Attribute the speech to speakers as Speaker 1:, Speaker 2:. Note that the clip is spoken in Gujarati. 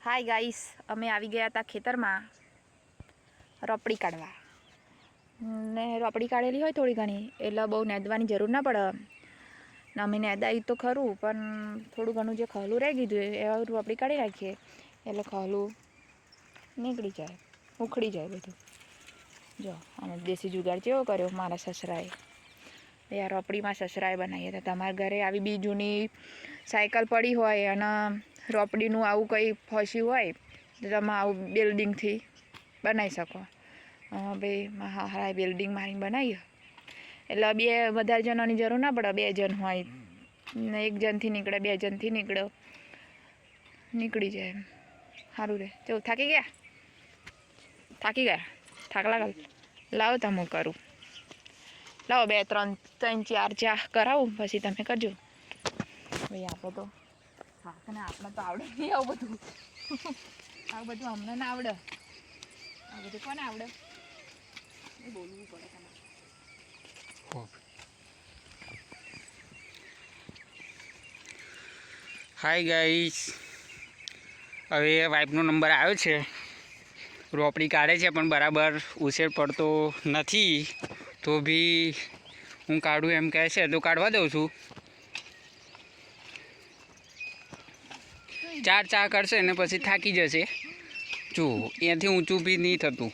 Speaker 1: હાય ગાઈસ, અમે આવી ગયા હતા ખેતરમાં રોપડી કાઢવા ને રોપડી કાઢેલી હોય થોડી ઘણી એટલે બહુ નેદવાની જરૂર ના પડે ને અમે નેદાઈ તો ખરું પણ થોડું ઘણું જે ખહલું રહી ગયું એ રોપડી કાઢી રાખીએ એટલે ખહલું નીકળી જાય, ઉખડી જાય બધું. જો અમે દેશી જુગાડ કેવો કર્યો મારા સસરાએ. એ રોપડીમાં સસરાએ બનાવી હતા. તમારા ઘરે આવી બી જૂની સાયકલ પડી હોય અને રોપડીનું આવું કંઈ ફસ્યું હોય તો તમે આવું બિલ્ડિંગથી બનાવી શકો. ભાઈ હા બિલ્ડિંગ મારી બનાવીએ એટલે બે વધારે જણોની જરૂર ના પડે. 2 જણ હોય ને 1 જણથી નીકળે, 2 જણથી નીકળી જાય. સારું રે. જો થાકી ગયા થાક લાગલ. લાવો તો હું કરું. લાવો 2 3 4 ચા કરાવું પછી તમે કરજો. ભાઈ આપણે તો હા ને આપણે તો આવડે નહીં આવું બધું. આવું બધું અમને ના આવડે. આવું બધું કોને આવડે? એ બોલવું પડે તમારે.
Speaker 2: હાય ગાઈસ, હવે વાઈફનો નંબર આવ્યો છે. રોપડી કાઢે છે પણ બરાબર ઉછેર પડતો નથી, તો બી હું કાઢું એમ કહે છે તો કાઢવા દઉં છું. 4 ચા કરશે ને પછી થાકી જશે. જો એનાથી ઊંચું બી નહીં થતું.